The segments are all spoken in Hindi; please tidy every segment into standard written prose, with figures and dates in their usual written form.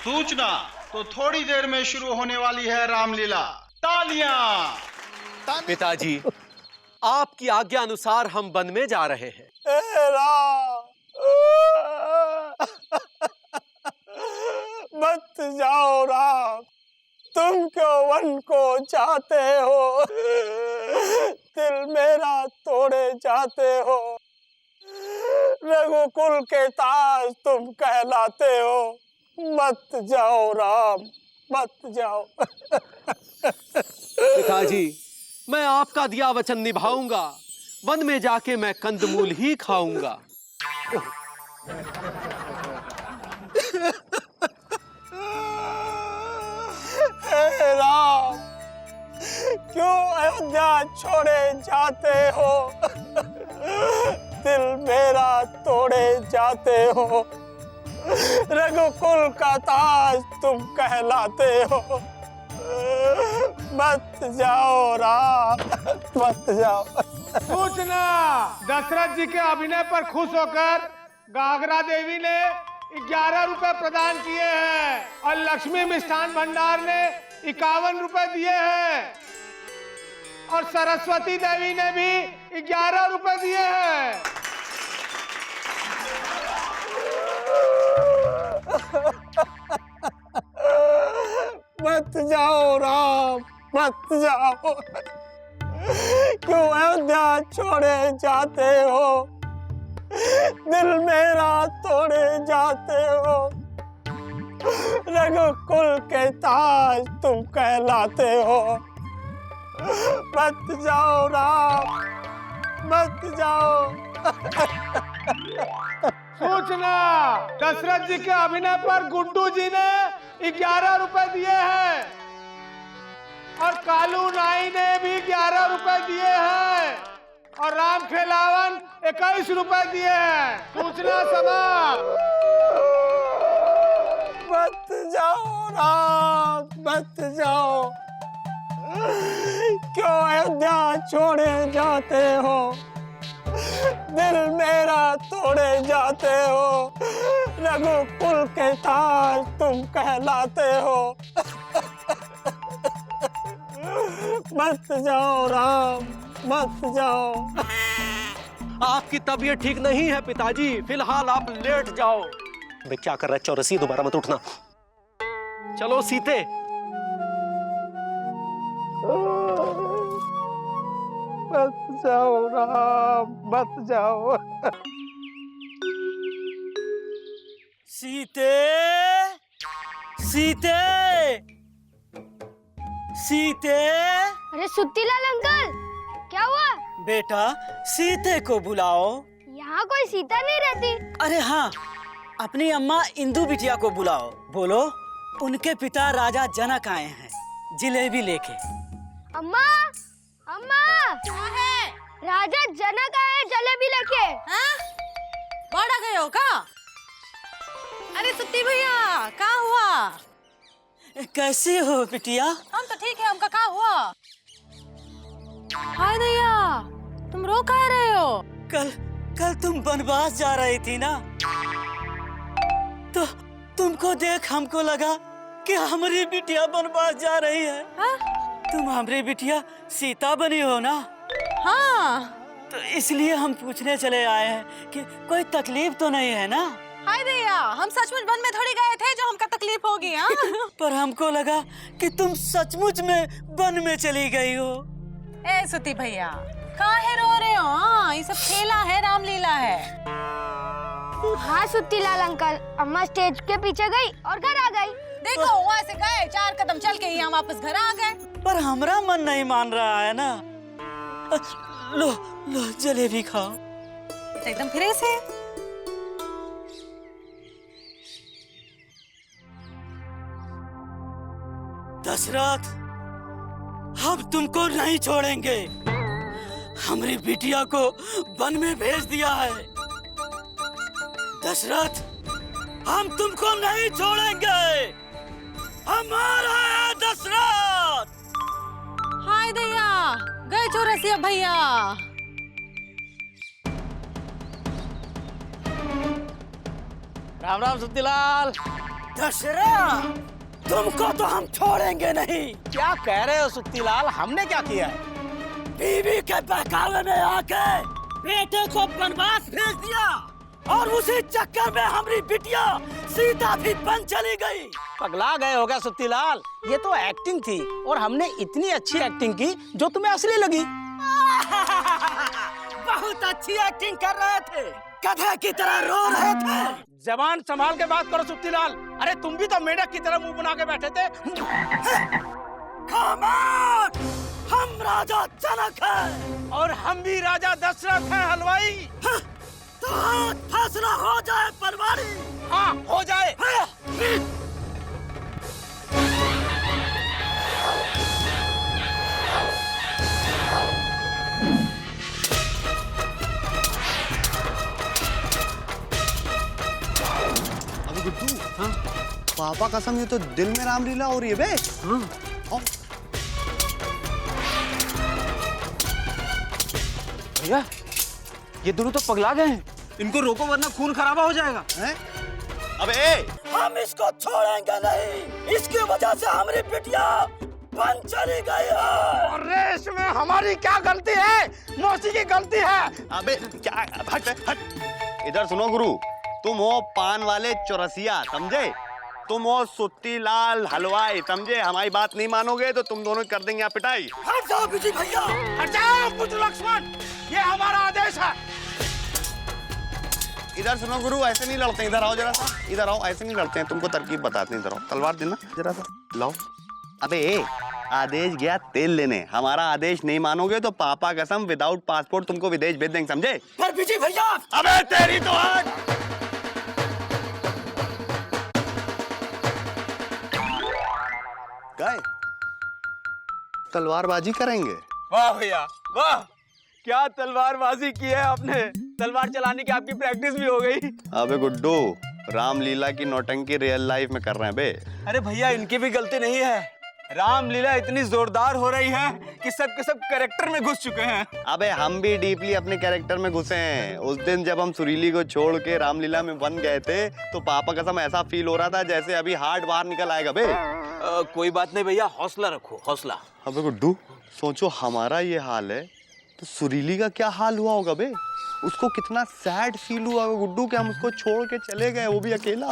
सूचना तो थोड़ी देर में शुरू होने वाली है रामलीला। तालियां। पिताजी, आपकी आज्ञा अनुसार हम वन में जा रहे हैं। मत जाओ राम, तुम क्यों वन को चाहते हो? दिल मेरा तोड़े जाते हो। रघुकुल के ताज तुम कहलाते हो। मत जाओ राम, मत जाओ। पिताजी, मैं आपका दिया वचन निभाऊंगा। वन में जाके मैं कंदमूल ही खाऊंगा। हे राम, क्यों अयोध्या छोड़े जाते हो? दिल मेरा तोड़े जाते हो। रघुकुल का ताज तुम कहलाते हो। मत जाओ राम, मत जाओ। सूचना, दशरथ जी के अभिनय पर खुश होकर गागरा देवी ने 11 रुपए प्रदान किए हैं और लक्ष्मी मिष्ठान भंडार ने 51 रुपए दिए हैं और सरस्वती देवी ने भी 11 रुपए दिए हैं। मत जाओ राम, मत जाओ। क्यों अयोध्या छोड़े जाते हो? दिल मेरा तोड़े जाते हो। रघुकुल के ताज तुम कहलाते हो। मत जाओ राम, मत जाओ। सूचना, दशरथ जी के अभिनय पर गुड्डू जी ने 11 रुपए दिए हैं और कालू नाई ने भी 11 रुपए दिए हैं और राम खेलावन 21 रुपए दिए हैं। सूचना समाप्त। मत जाओ राम, मत जाओ। क्यों अयोध्या छोड़े जाते हो? दिल मेरा तोड़े जाते हो। रघुकुल के ताज तुम कहलाते हो। मत जाओ राम, मत जाओ। आपकी तबीयत ठीक नहीं है पिताजी, फिलहाल आप लेट जाओ। मैं क्या कर रहा है चौरसी, दोबारा मत उठना। चलो सीते। मत जाओ राम, मत जाओ। सीते, सीते, सीते। अरे सुत्तीलाल अंकल, क्या हुआ? बेटा, सीते को बुलाओ। यहाँ कोई सीता नहीं रहती। अरे हाँ, अपनी अम्मा इंदु बिटिया को बुलाओ। बोलो, उनके पिता राजा जनक आए हैं जिलेबी लेके। अम्मा, अम्मा, क्या है? राजा जनक आए हैं जलेबी लेके। हाँ? बड़ा गए हो का? अरे सुत्ती भैया, क्या हुआ? कैसे हो बिटिया? हम तो ठीक है, हमका क्या हुआ? हाय भैया, तुम रो कह रहे हो? कल तुम वनवास जा रही थी ना, तो तुमको देख हमको लगा कि हमारी बिटिया वनवास जा रही है। हाँ? तुम हमारी बिटिया सीता बनी हो ना? हाँ। तो इसलिए हम पूछने चले आए हैं कि कोई तकलीफ तो नहीं है ना? हाय भैया, हम सचमुच वन में थोड़ी गए थे जो हमका तकलीफ होगी। हाँ? पर हमको लगा कि तुम सचमुच में वन में चली गई हो। ए सुत्ती भैया, काहे रो रहे हो? हाँ, ये सब खेला है, रामलीला है। हाँ सुत्तीलाल अंकल, अम्मा स्टेज के पीछे गई और घर आ गई। देखो, वहाँ से गए 4 कदम चल के ही हम वापस घर आ गए। पर हमारा मन नहीं मान रहा है ना। लो लो जलेबी खाओ। एकदम फिर से। दशरथ, हम तुमको नहीं छोड़ेंगे। हमारी बिटिया को वन में भेज दिया है। दशरथ, हम तुमको नहीं छोड़ेंगे। हमारा है दशरथ। हाय भैया, गए चौरसिया भैया। राम राम सुत्तीलाल। दशरथ, तुमको तो हम छोड़ेंगे नहीं। क्या कह रहे हो सुत्तीलाल, हमने क्या किया है? बीवी के बहकावे में आके बेटे को वनवास भेज दिया और उसी चक्कर में हमारी बिटिया सीता भी बन चली गई। पगला गए होगा सुत्तीलाल, ये तो एक्टिंग थी और हमने इतनी अच्छी एक्टिंग की जो तुम्हें असली लगी। बहुत अच्छी एक्टिंग कर रहे थे, गधे की तरह रो रहे थे। जबान संभाल के बात करो सुत्तीलाल। अरे तुम भी तो मेढक की तरह मुंह बना के बैठे थे। खामोश! हम राजा जनक हैं और हम भी राजा दशरथ हैं हलवाई। तो आज फैसला हो जाए परवारी। हाँ हो जाए। अबे गुड्डू, हाँ? पापा कसम ये तो दिल में रामलीला हो रही है बे। हाँ। भैया ये दोनों तो पगला गए हैं, इनको रोको वरना खून खराबा हो जाएगा। हैं? अबे हम इसको छोड़ेंगे नहीं, इसकी वजह से हमारी बिटिया बन चली गई है। अरे इसमें हमारी क्या गलती है? मौसी की गलती है। अबे क्या, हट हट। इधर सुनो गुरु, तुम हो पान वाले चौरसिया, समझे? तुम हो सुत्तीलाल हलवाई, समझे? हमारी बात नहीं मानोगे तो तुम दोनों कर देंगे यहाँ पिटाई। हट जाओ बिजी भैया, हट जाओ बुद्धू लक्ष्मण, ये हमारा आदेश है। इधर सुनो गुरु, ऐसे नहीं लड़ते। इधर आओ जरा सा, इधर आओ। ऐसे नहीं लड़ते हैं, तुमको तरकीब बताते हैं। इधर आओ, तलवार देना जरा सा, लाओ। अबे आदेश गया तेल लेने, हमारा आदेश नहीं मानोगे तो पापा कसम विदाउट पासपोर्ट तुमको विदेश भेज देंगे, समझे? पर बिजी भैया। अबे तेरी तो हट। गए तलवारबाजी करेंगे। वाह भैया वाह, क्या तलवारबाजी की है आपने। तलवार चलाने की आपकी प्रैक्टिस भी हो गई। अबे गुड्डू, रामलीला की नौटंकी रियल लाइफ में कर रहे हैं बे। अरे भैया इनकी भी गलती नहीं है, रामलीला इतनी जोरदार हो रही है कि सब के सब कैरेक्टर में घुस चुके हैं। अबे हम भी डीपली अपने कैरेक्टर में घुसे हैं। उस दिन जब हम सुरीली को छोड़ के रामलीला में बन गए थे तो पापा कसम ऐसा फील हो रहा था जैसे अभी हार्ट बाहर निकल आएगा बे। कोई बात नहीं भैया, हौसला रखो हौसला। अबे गुड्डू, सोचो हमारा ये हाल है तो सुरीली का क्या हाल हुआ होगा बे। उसको कितना सैड फील हुआ होगा गुड्डू कि हम उसको छोड़ के चले गए, वो भी अकेला।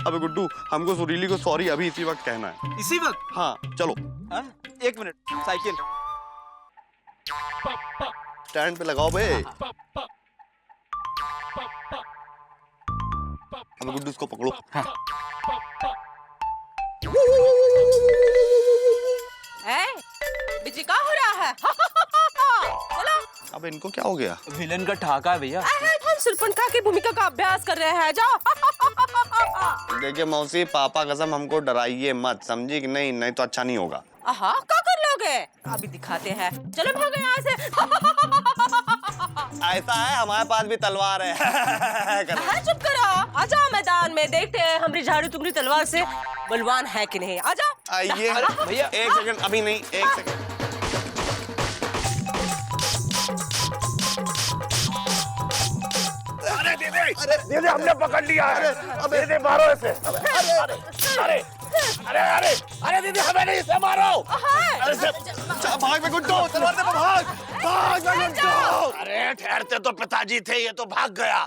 अबे गुड्डू, हमको सुरीली को सॉरी अभी इसी वक्त कहना है। इसी वक्त? हाँ चलो। हाँ? एक मिनट, साइकिल स्टैंड पे लगाओ बे। अबे गुड्डू इसको पकड़ो। बिजी क्या हो रहा है? चलो। अब इनको क्या हो गया? विलन का ठहाका है भैया। हम सुरपंखा की भूमिका का अभ्यास कर रहे हैं, जाओ। देखिए मौसी, पापा कसम हमको डराइए मत, समझी कि नहीं? नहीं तो अच्छा नहीं होगा। आहा, क्या कर लोगे? अभी दिखाते हैं, चलो भागो यहाँ से। ऐसा है, हमारे पास भी तलवार है। हाँ, चुप करो, आ जाओ मैदान में, देखते हैं हमारी झाड़ू तुम्हारी तलवार से बलवान है कि नहीं। आ जाओ। आइए भैया। एक सेकंड, अभी नहीं, एक सेकंड। अरे दीदी हमने पकड़ लिया है। दीदी मारो इसे। अरे अरे अरे अरे दीदी हमें नहीं, इसे मारो। अरे भाग में गुड्डू, तलवार दे, भाग भाग में गुड्डू। अरे ठहरते तो पिताजी थे, ये तो भाग गया।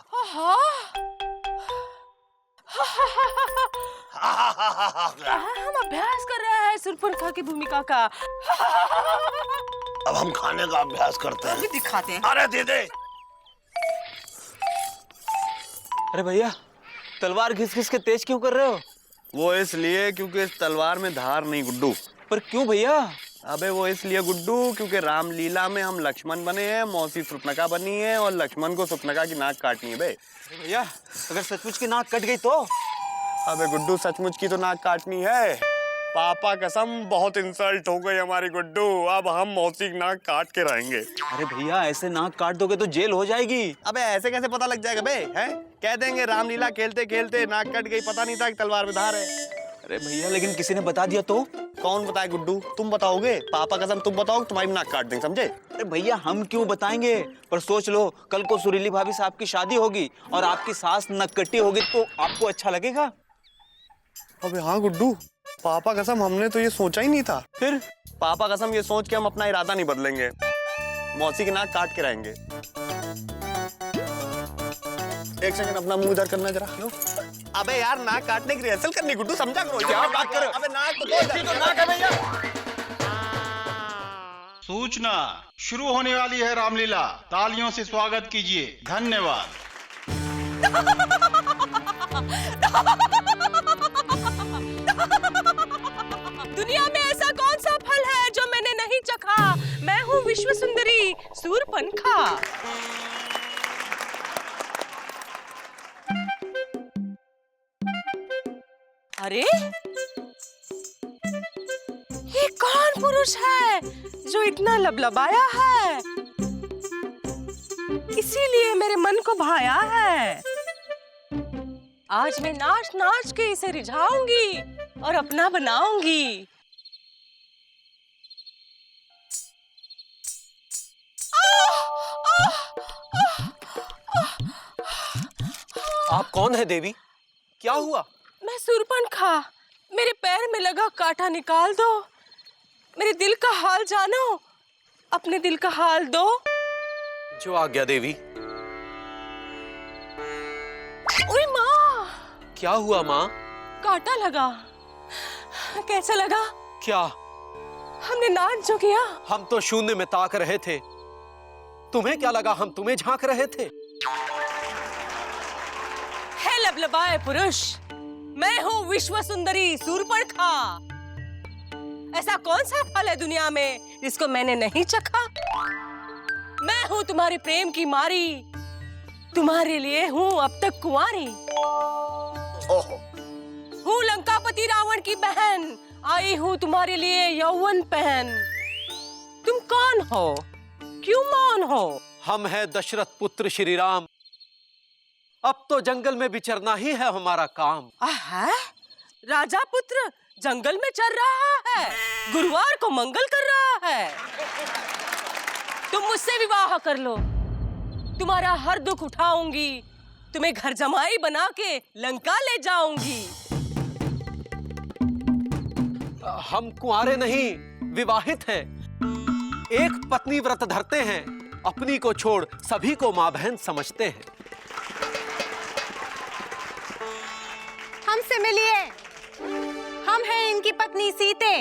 हम अभ्यास कर रहे हैं सुरपंखा की भूमिका का। अब हम खाने का अभ्यास करते हैं। अभी दिखाते हैं। अरे दीदी, अरे भैया तलवार घिस घिस के तेज क्यों कर रहे हो? वो इसलिए क्योंकि इस तलवार में धार नहीं गुड्डू। पर क्यों भैया? अबे वो इसलिए गुड्डू क्योंकि रामलीला में हम लक्ष्मण बने हैं, मौसी सुपनका बनी है और लक्ष्मण को सुपनका की नाक काटनी है बे। भैया अगर सचमुच की नाक कट गई तो? अबे गुड्डू सचमुच की तो नाक काटनी है। पापा कसम बहुत इंसल्ट हो गई हमारी गुड्डू, अब हम मौसी की नाक काट के रहेंगे। अरे भैया ऐसे नाक काट दोगे तो जेल हो जाएगी। अबे ऐसे कैसे पता लग जाएगा बे? हैं? कह देंगे रामलीला खेलते खेलते नाक कट गई, पता नहीं था कि तलवार में धार है। अरे भैया लेकिन किसी ने बता दिया तो? कौन बताए गुड्डू? तुम बताओगे? पापा कसम तुम बताओ, तुम्हारी नाक काट देंगे, समझे? अरे भैया हम क्यों बताएंगे? पर सोच लो कल को सुरीली भाभी साहब की शादी होगी और आपकी सास नकट्टी होगी तो आपको अच्छा लगेगा? अबे हाँ गुड्डू, पापा कसम हमने तो ये सोचा ही नहीं था। फिर पापा कसम ये सोच के हम अपना इरादा नहीं बदलेंगे, मौसी की नाक काट के रहेंगे। एक सेकंड अपना मुंह इधर करना जरा। क्यों? अबे यार नाक काटने की रिहर्सल करनी गुड्डू, समझा करो। क्या बात कर रहे हो? अबे नाक तो नाक है भैया। सूचना शुरू होने वाली है रामलीला, तालियों से स्वागत कीजिए। धन्यवाद। दुनिया में ऐसा कौन सा फल है जो मैंने नहीं चखा? मैं हूँ विश्व सुंदरी सूरपनखा। अरे ये कौन पुरुष है जो इतना लबलबाया है, इसीलिए मेरे मन को भाया है। आज मैं नाच नाच के इसे रिझाऊंगी और अपना बनाऊंगी। आप कौन है देवी? क्या हुआ? मैं सूरपनखा, मेरे पैर में लगा कांटा निकाल दो। मेरे दिल का हाल जानो, अपने दिल का हाल दो। जो आज्ञा देवी। ओए माँ! क्या हुआ माँ? कांटा लगा। कैसा लगा? क्या? हमने नाच जो किया। हम तो शून्य में ताक रहे थे, तुम्हें क्या लगा हम तुम्हें झांक रहे थे? है लबलबाए पुरुष, मैं हूँ विश्व सुंदरी सूरपनखा। ऐसा कौन सा फल है दुनिया में जिसको मैंने नहीं चखा? मैं हूँ तुम्हारे प्रेम की मारी, तुम्हारे लिए हूँ अब तक कुंवारी। हूँ लंकापति रावण की बहन, आई हूँ तुम्हारे लिए यौवन पहन। तुम कौन हो? क्यों मौन हो? हम है दशरथ पुत्र श्री राम, अब तो जंगल में विचरना ही है हमारा काम। है? राजा पुत्र जंगल में चल रहा है, गुरुवार को मंगल कर रहा है। तुम मुझसे विवाह कर लो, तुम्हारा हर दुख उठाऊंगी, तुम्हें घर जमाई बना के लंका ले जाऊंगी। हम कुंवारे नहीं, विवाहित हैं। एक पत्नी व्रत धरते हैं, अपनी को छोड़ सभी को माँ बहन समझते हैं। हमसे मिलिए, हम हैं इनकी पत्नी सीते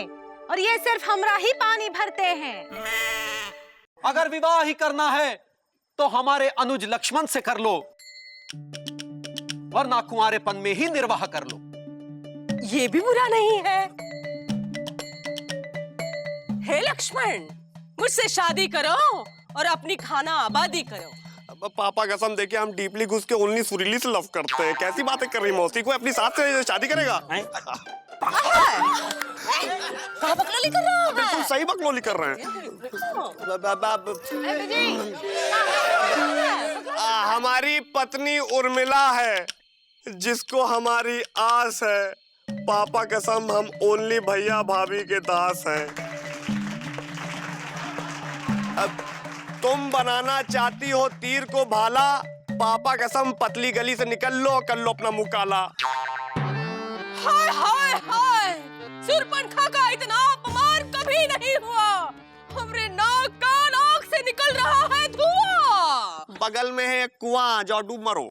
और ये सिर्फ हमरा ही पानी भरते हैं। अगर विवाह ही करना है तो हमारे अनुज लक्ष्मण से कर लो, वरना कुंवारेपन में ही निर्वाह कर लो। ये भी बुरा नहीं है। हे लक्ष्मण, मुझसे शादी करो और अपनी खाना आबादी करो। अब पापा कसम देखिए हम डीपली घुस के ओनली सुरीली से लव करते हैं। कैसी बातें कर रही मौसी? कोई अपनी सास से शादी करेगा? कहाँ बकलोली कर रहा है? बिल्कुल सही बकलोली कर रहे हैं। हमारी पत्नी उर्मिला है, जिसको हमारी आस है। पापा कसम हम ओनली भैया भाभी के दास हैं। अब तुम बनाना चाहती हो तीर को भाला, पापा कसम पतली गली से निकल लो, कर लो अपना मुंह काला। हाय हाय हाय, सूरपनखा का इतना अपमान कभी नहीं हुआ। हमरे नाक कान आँख से निकल रहा है धुआं। बगल में है कुआं, जाओ डूब मरो।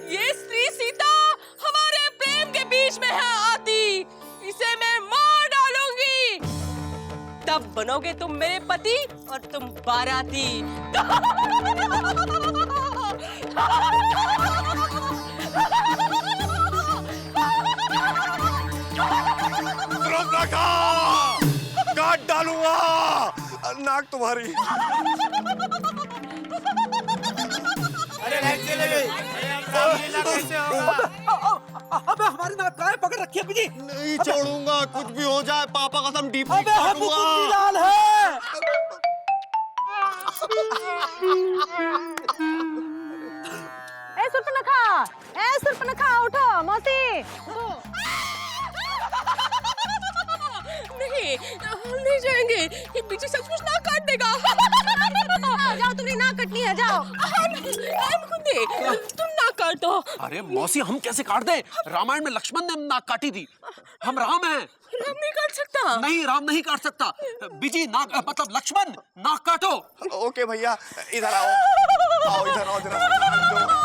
ये स्त्री सीता हमारे प्रेम के बीच में है आती, इसे मैं मार डालूंगी। तब बनोगे तुम मेरे पति और तुम बाराती। काट डालूंगा नाक तुम्हारी। अबे हमारी नाक काहे पकड़ रखी है जी? नहीं छोड़ूंगा, कुछ भी हो जाए पापा कसम डीप अबे हम लाल है। सूरपनखा उठो मौसी। नहीं, हम नहीं जाएंगे, ये पीछे सब कुछ ना काट देगा। जाओ तुम्हारी है, जाओ। मुकुंदी, तुम ना काटो। अरे मौसी, हम कैसे काट दें? रामायण में लक्ष्मण ने नाक काटी थी। हम राम हैं। राम नहीं काट सकता। नहीं, राम नहीं काट सकता। बीजी नाक, मतलब लक्ष्मण नाक काटो। ओके भैया, इधर आओ, आओ इधर आओ जरा।